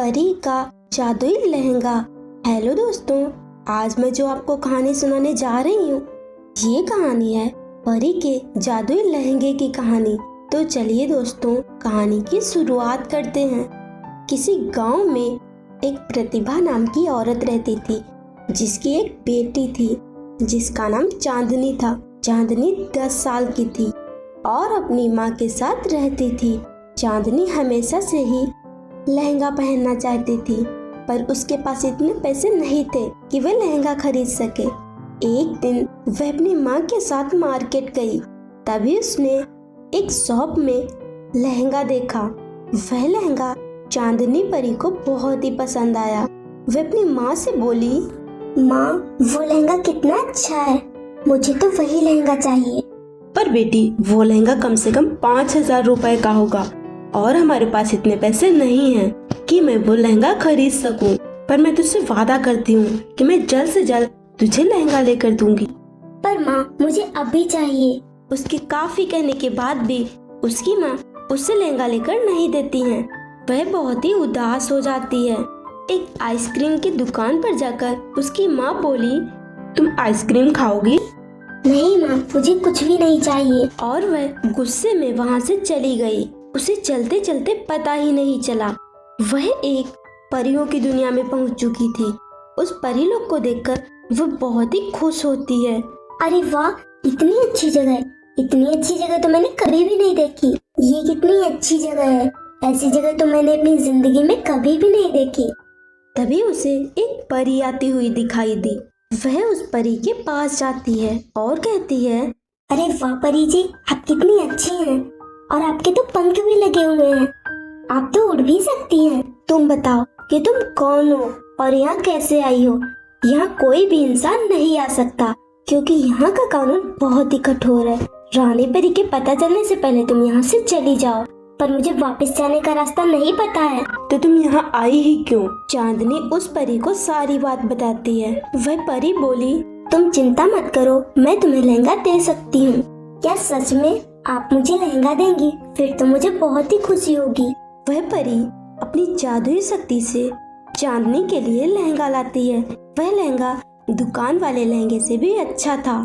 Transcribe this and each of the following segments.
परी का जादुई लहंगा। हेलो दोस्तों, आज मैं जो आपको कहानी सुनाने जा रही हूँ ये कहानी है परी के जादुई लहंगे की कहानी। तो चलिए दोस्तों, कहानी की शुरुआत करते हैं। किसी गांव में एक प्रतिभा नाम की औरत रहती थी जिसकी एक बेटी थी जिसका नाम चांदनी था। चांदनी 10 साल की थी और अपनी माँ के साथ रहती थी। चांदनी हमेशा से ही लहंगा पहनना चाहती थी, पर उसके पास इतने पैसे नहीं थे कि वह लहंगा खरीद सके। एक दिन वह अपनी माँ के साथ मार्केट गई, तभी उसने एक शॉप में लहंगा देखा। वह लहंगा चांदनी परी को बहुत ही पसंद आया। वह अपनी माँ से बोली, माँ, वो लहंगा कितना अच्छा है, मुझे तो वही लहंगा चाहिए। पर बेटी, वो लहंगा कम से कम 5,000 रुपए का होगा और हमारे पास इतने पैसे नहीं हैं कि मैं वो लहंगा खरीद सकूं। पर मैं तुझसे वादा करती हूँ कि मैं जल्द से जल्द तुझे लहंगा लेकर दूंगी। पर माँ, मुझे अभी चाहिए। उसके काफी कहने के बाद भी उसकी माँ उससे लहंगा लेकर नहीं देती है। वह बहुत ही उदास हो जाती है। एक आइसक्रीम की दुकान पर जाकर उसकी माँ बोली, तुम आइसक्रीम खाओगी? नहीं माँ, मुझे कुछ भी नहीं चाहिए। और वह गुस्से में वहाँ से चली गई। उसे चलते चलते पता ही नहीं चला वह एक परियों की दुनिया में पहुँच चुकी थी। उस परी लोग को देखकर वह बहुत ही खुश होती है। अरे वाह, इतनी अच्छी जगह है। इतनी अच्छी जगह तो मैंने कभी भी नहीं देखी। ये कितनी अच्छी जगह है। ऐसी जगह तो मैंने अपनी जिंदगी में कभी भी नहीं देखी। तभी उसे एक परी आती हुई दिखाई दी। वह उस परी के पास जाती है और कहती है, अरे वाह परी जी, आप कितनी अच्छी हैं और आपके तो पंख भी लगे हुए हैं। आप तो उड़ भी सकती हैं। तुम बताओ कि तुम कौन हो और यहाँ कैसे आई हो? यहाँ कोई भी इंसान नहीं आ सकता क्योंकि यहाँ का कानून बहुत ही कठोर है। रानी परी के पता चलने से पहले तुम यहाँ से चली जाओ। पर मुझे वापस जाने का रास्ता नहीं पता है। तो तुम यहाँ आई ही क्यों? चांदनी उस परी को सारी बात बताती है। वह परी बोली, तुम चिंता मत करो, मैं तुम्हें लहंगा दे सकती हूँ। क्या सच में आप मुझे लहंगा देंगी? फिर तो मुझे बहुत ही खुशी होगी। वह परी अपनी जादुई शक्ति से चांदनी के लिए लहंगा लाती है। वह लहंगा दुकान वाले लहंगे से भी अच्छा था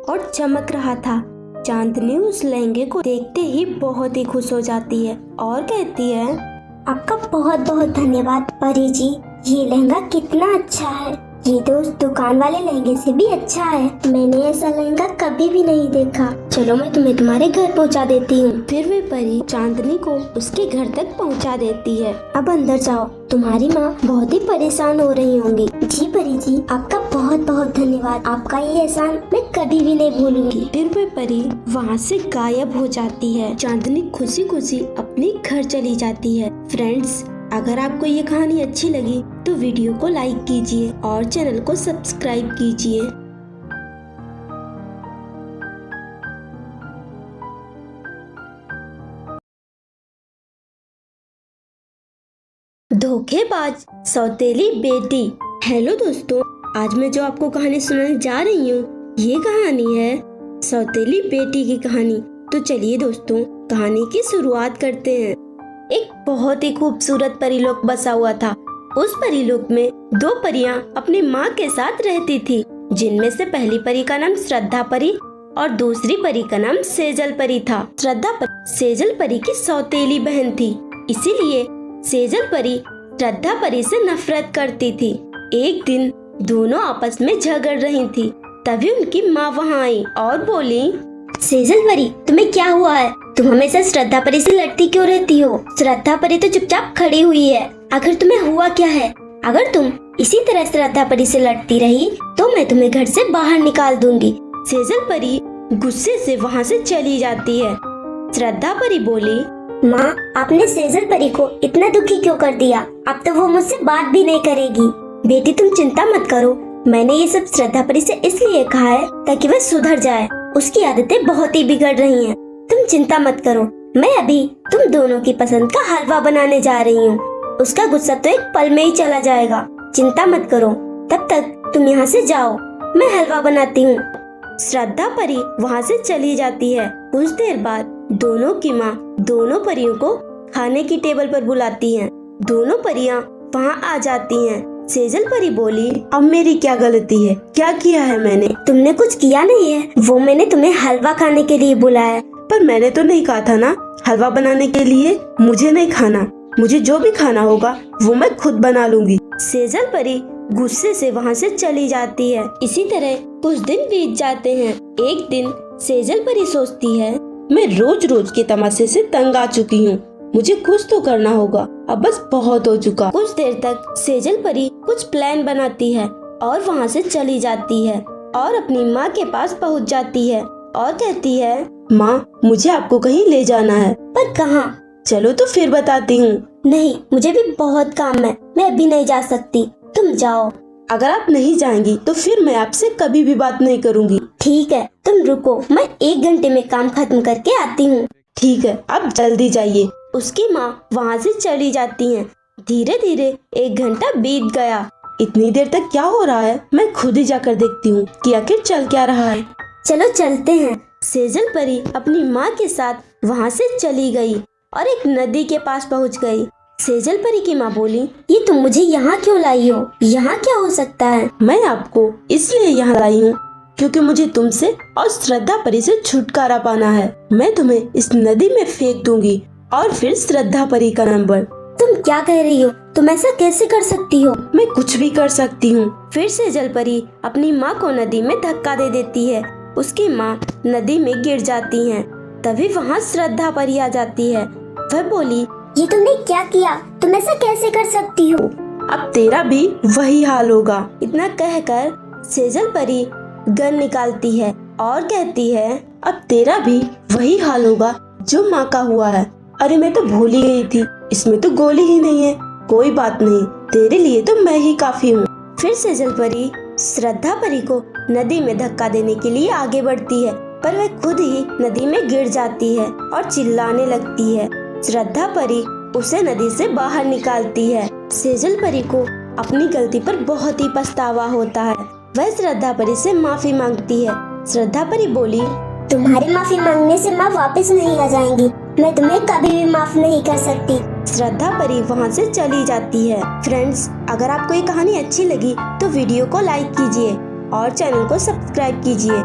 और चमक रहा था। चांदनी उस लहंगे को देखते ही बहुत ही खुश हो जाती है और कहती है, आपका बहुत बहुत धन्यवाद परी जी। ये लहंगा कितना अच्छा है। ये तो उस दुकान वाले लहंगे से भी अच्छा है। मैंने ऐसा लहंगा कभी भी नहीं देखा। चलो मैं तुम्हें तुम्हारे घर पहुंचा देती हूँ। फिर वे परी चांदनी को उसके घर तक पहुंचा देती है। अब अंदर जाओ, तुम्हारी माँ बहुत ही परेशान हो रही होंगी। जी परी जी, आपका बहुत बहुत धन्यवाद। आपका ये एहसान मैं कभी भी नहीं भूलूंगी। फिर वे परी वहाँ से गायब हो जाती है। चांदनी खुशी खुशी अपने घर चली जाती है। फ्रेंड्स, अगर आपको ये कहानी अच्छी लगी तो वीडियो को लाइक कीजिए और चैनल को सब्सक्राइब कीजिए। धोखेबाज सौतेली बेटी। हेलो दोस्तों, आज मैं जो आपको कहानी सुनाने जा रही हूँ ये कहानी है सौतेली बेटी की कहानी। तो चलिए दोस्तों, कहानी की शुरुआत करते हैं। एक बहुत ही खूबसूरत परीलोक बसा हुआ था। उस परीलोक में 2 परियां अपनी माँ के साथ रहती थी, जिनमें से पहली परी का नाम श्रद्धा परी और दूसरी परी का नाम सेजल परी था। श्रद्धा परी सेजल परी की सौतेली बहन थी, इसीलिए सेजल परी श्रद्धा परी से नफरत करती थी। एक दिन दोनों आपस में झगड़ रही थी, तभी उनकी माँ वहाँ आई और बोली, सेजल परी, तुम्हें क्या हुआ है? तुम हमेशा श्रद्धा परी से लड़ती क्यों रहती हो? श्रद्धा परी तो चुपचाप खड़ी हुई है। आखिर तुम्हें हुआ क्या है? अगर तुम इसी तरह श्रद्धा परी से लड़ती रही तो मैं तुम्हें घर से बाहर निकाल दूंगी। सेजल परी गुस्से से वहाँ से चली जाती है। श्रद्धा परी बोली, माँ, आपने सेजल परी को इतना दुखी क्यों कर दिया? अब तो वो मुझसे बात भी नहीं करेगी। बेटी, तुम चिंता मत करो। मैंने ये सब श्रद्धा परी से इसलिए कहा है ताकि वह सुधर जाए। उसकी आदतें बहुत ही बिगड़ रही हैं। तुम चिंता मत करो, मैं अभी तुम दोनों की पसंद का हलवा बनाने जा रही हूँ। उसका गुस्सा तो एक पल में ही चला जाएगा। चिंता मत करो, तब तक तुम यहाँ से जाओ, मैं हलवा बनाती हूँ। श्रद्धा परी वहाँ से चली जाती है। कुछ देर बाद दोनों की माँ दोनों परियों को खाने की टेबल पर बुलाती हैं। दोनों परियां वहाँ आ जाती हैं। सेजल परी बोली, अब मेरी क्या गलती है, क्या किया है मैंने? तुमने कुछ किया नहीं है, वो मैंने तुम्हें हलवा खाने के लिए बुलाया। पर मैंने तो नहीं कहा था ना हलवा बनाने के लिए। मुझे नहीं खाना, मुझे जो भी खाना होगा वो मैं खुद बना लूंगी। सेजल परी गुस्से से वहाँ से चली जाती है। इसी तरह कुछ दिन बीत जाते हैं। एक दिन सेजल परी सोचती है, मैं रोज रोज के तमाशे से तंग आ चुकी हूँ, मुझे कुछ तो करना होगा, अब बस बहुत हो चुका। कुछ देर तक सेजल परी कुछ प्लान बनाती है और वहाँ से चली जाती है और अपनी माँ के पास पहुँच जाती है और कहती है, माँ मुझे आपको कहीं ले जाना है। पर कहाँ? चलो तो फिर बताती हूँ। नहीं, मुझे भी बहुत काम है, मैं अभी नहीं जा सकती, तुम जाओ। अगर आप नहीं जाएंगी तो फिर मैं आपसे कभी भी बात नहीं करूँगी। ठीक है, तुम रुको, मैं 1 घंटे में काम खत्म करके आती हूँ। ठीक है, आप जल्दी जाइए। उसकी माँ वहाँ से चली जाती हैं। धीरे धीरे 1 घंटा बीत गया। इतनी देर तक क्या हो रहा है, मैं खुद ही जाकर देखती हूँ कि आखिर चल क्या रहा है। चलो चलते हैं। सेजल परी अपनी माँ के साथ वहाँ से चली गई और एक नदी के पास पहुँच गई। सेजल परी की माँ बोली, ये तुम मुझे यहाँ क्यों लाई हो? यहाँ क्या हो सकता है? मैं आपको इसलिए यहाँ लाई हूँ क्योंकि मुझे तुमसे और श्रद्धा परी से छुटकारा पाना है। मैं तुम्हें इस नदी में फेंक दूंगी और फिर श्रद्धा परी का नंबर। तुम क्या कह रही हो? तुम ऐसा कैसे कर सकती हो? मैं कुछ भी कर सकती हूँ। फिर सेजल परी अपनी माँ को नदी में धक्का दे देती है। उसकी माँ नदी में गिर जाती हैं। तभी वहाँ श्रद्धा परी आ जाती है। वह बोली, ये तुमने क्या किया? तुम ऐसा कैसे कर सकती हो? अब तेरा भी वही हाल होगा। इतना कहकर सेजल परी गन निकालती है और कहती है, अब तेरा भी वही हाल होगा जो माँ का हुआ है। अरे मैं तो भूल ही गई थी, इसमें तो गोली ही नहीं है। कोई बात नहीं, तेरे लिए तो मैं ही काफी हूँ। फिर सेजल परी श्रद्धा परी को नदी में धक्का देने के लिए आगे बढ़ती है, पर वह खुद ही नदी में गिर जाती है और चिल्लाने लगती है। श्रद्धा परी उसे नदी से बाहर निकालती है। सेजल परी को अपनी गलती पर बहुत ही पछतावा होता है। वह श्रद्धा परी से माफी मांगती है। श्रद्धा परी बोली, तुम्हारे माफी मांगने से माँ वापस नहीं आ जाएंगी, मैं तुम्हें कभी भी माफ नहीं कर सकती। श्रद्धा परी वहाँ से चली जाती है। फ्रेंड्स, अगर आपको ये कहानी अच्छी लगी तो वीडियो को लाइक कीजिए और चैनल को सब्सक्राइब कीजिए।